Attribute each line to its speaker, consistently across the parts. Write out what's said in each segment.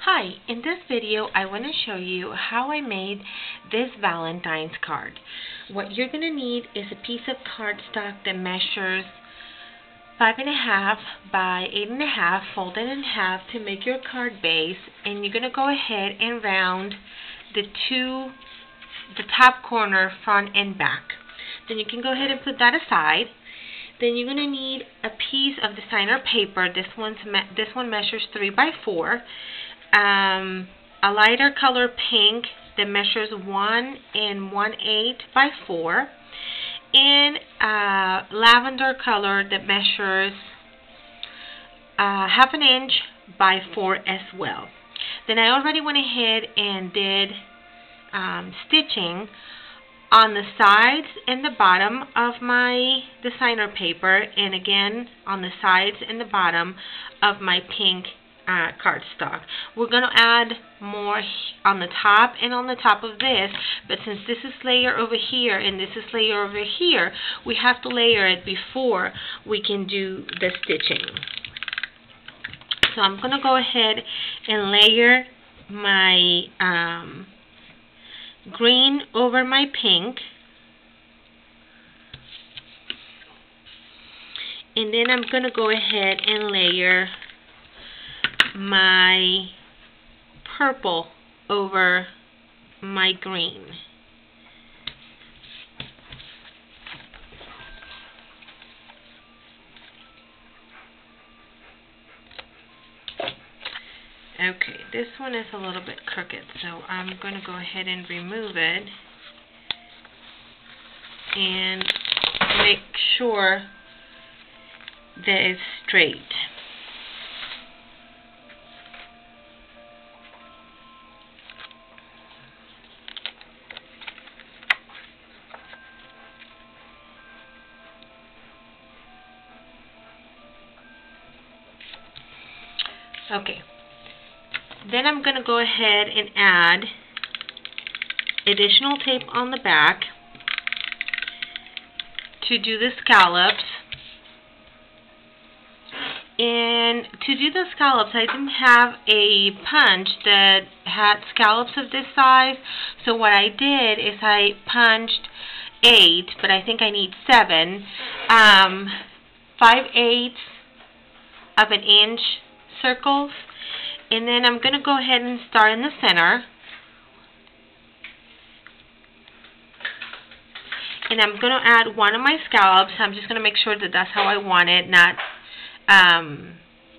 Speaker 1: Hi, in this video I want to show you how I made this Valentine's card. What you're going to need is a piece of cardstock that measures 5.5 by 8.5, folded in half to make your card base, and you're going to go ahead and round the top corner front and back. Then you can go ahead and put that aside. Then you're going to need a piece of designer paper. This one measures 3 by 4. A lighter color pink that measures 1 1/8 by 4, and a lavender color that measures 1/2 inch by 4 as well. Then I already went ahead and did stitching on the sides and the bottom of my designer paper, and again on the sides and the bottom of my pink cardstock. We're going to add more on the top and on the top of this, but since this is layer over here and this is layer over here, we have to layer it before we can do the stitching. So I'm going to go ahead and layer my green over my pink, and then I'm going to go ahead and layer my purple over my green. Okay, this one is a little bit crooked, so I'm going to go ahead and remove it and make sure that it's straight. Okay, then I'm going to go ahead and add additional tape on the back to do the scallops. And to do the scallops, I didn't have a punch that had scallops of this size, so what I did is I punched 8, but I think I need 7, 5/8 of an inch circles, and then I'm going to go ahead and start in the center, and I'm going to add one of my scallops. I'm just going to make sure that that's how I want it, not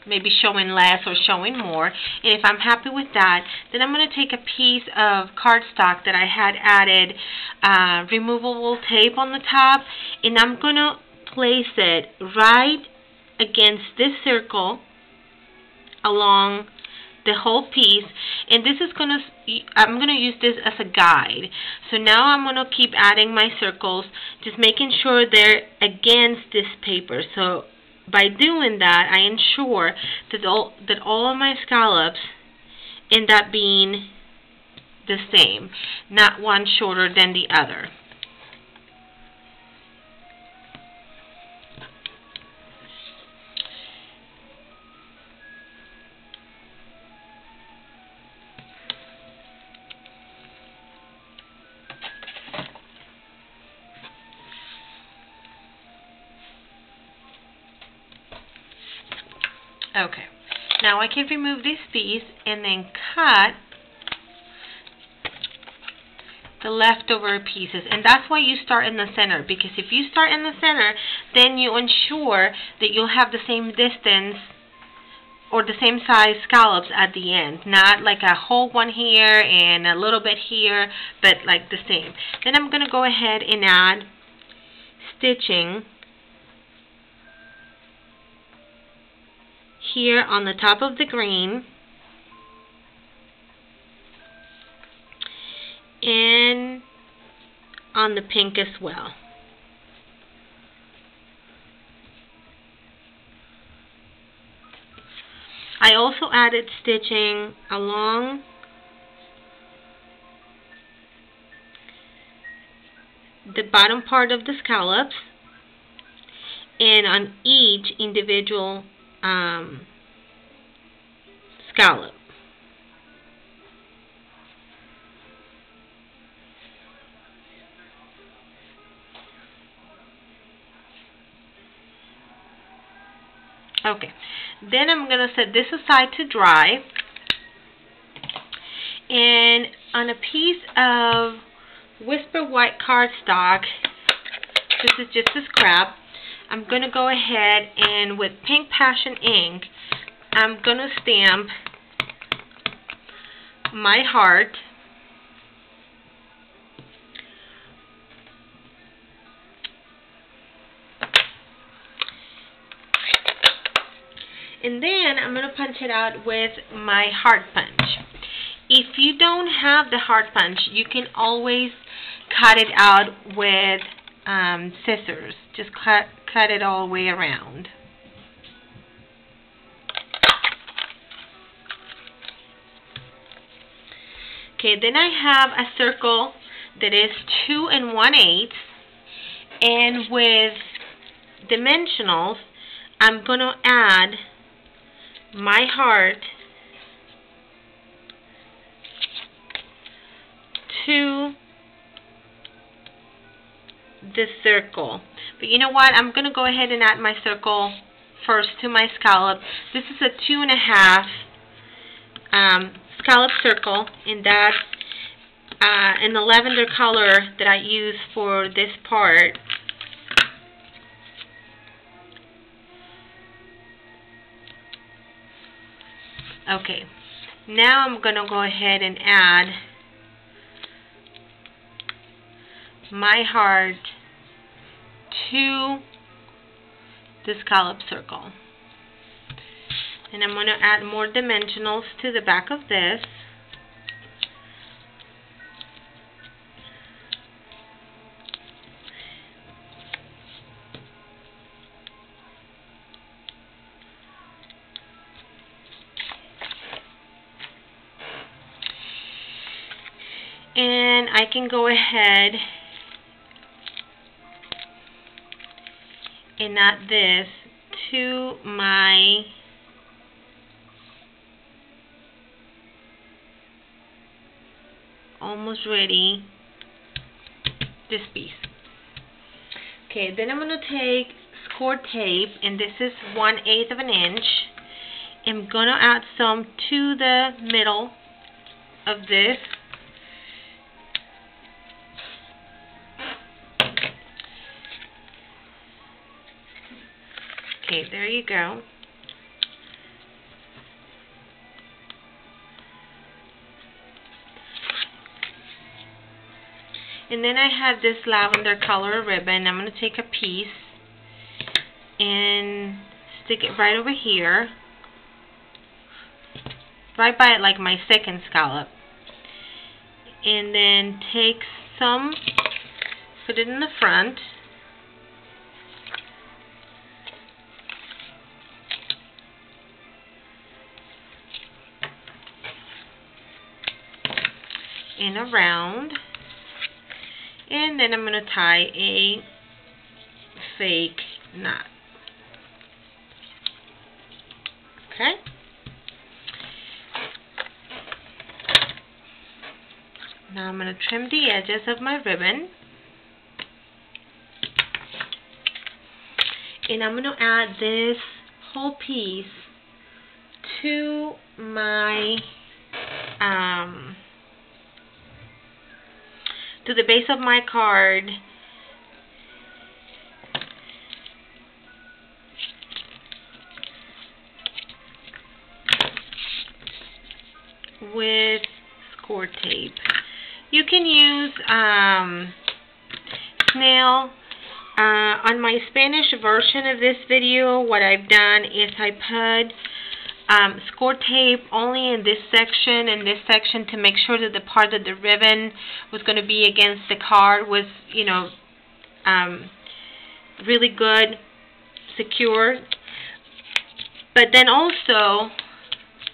Speaker 1: maybe showing less or showing more. And if I'm happy with that, then I'm going to take a piece of cardstock that I had added removable tape on the top, and I'm going to place it right against this circle along the whole piece, and this is I'm going to use this as a guide. So now I'm going to keep adding my circles, just making sure they're against this paper. So by doing that, I ensure that all of my scallops end up being the same, not one shorter than the other. Okay, now I can remove this piece and then cut the leftover pieces, and that's why you start in the center, because if you start in the center, then you ensure that you'll have the same distance or the same size scallops at the end, not like a whole one here and a little bit here, but like the same. Then I'm going to go ahead and add stitching here on the top of the green and on the pink as well. I also added stitching along the bottom part of the scallops and on each individual scallop. Okay, then I'm going to set this aside to dry. And on a piece of Whisper White cardstock, this is just a scrap, I'm going to go ahead and with Pink Passion ink, I'm going to stamp my heart. And then I'm going to punch it out with my heart punch. If you don't have the heart punch, you can always cut it out with scissors. Just cut it all the way around. Okay, then I have a circle that is 2 1/8, and with dimensionals, I'm going to add my heart to the circle. But you know what? I'm going to go ahead and add my circle first to my scallop. This is a 2 1/2 scallop circle, and that's in the lavender color that I use for this part. Okay, now I'm going to go ahead and add my heart to the scallop circle. And I'm going to add more dimensionals to the back of this. And I can go ahead and add this to my almost ready this piece. Okay, then I'm going to take score tape, and this is 1/8 of an inch. I'm going to add some to the middle of this. Okay, there you go. And then I have this lavender color ribbon. I'm going to take a piece and stick it right over here, right by it, like my second scallop. And then take some, put it in the front. And around, and then I'm going to tie a fake knot. Okay. Now I'm going to trim the edges of my ribbon, and I'm going to add this whole piece to my to the base of my card, with score tape. You can use snail. On my Spanish version of this video, what I've done is I put score tape only in this section and this section to make sure that the part that the ribbon was going to be against the card was, you know, really good, secure. But then also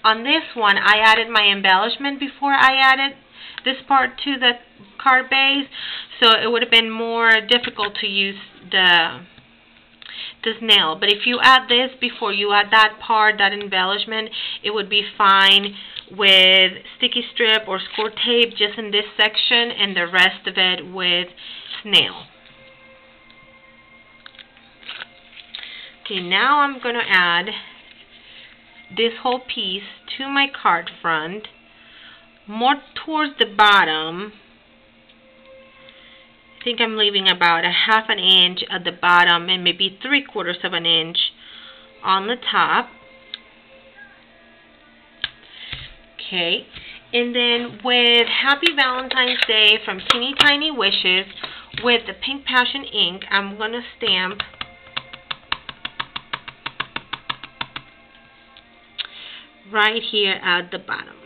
Speaker 1: on this one, I added my embellishment before I added this part to the card base, so it would have been more difficult to use the snail. But if you add this before you add that part, that embellishment, it would be fine with sticky strip or score tape just in this section, and the rest of it with snail. Okay, now I'm going to add this whole piece to my card front, more towards the bottom. I think I'm leaving about a half an inch at the bottom and maybe 3/4 of an inch on the top. Okay, and then with Happy Valentine's Day from Teeny Tiny Wishes with the Pink Passion ink, I'm going to stamp right here at the bottom.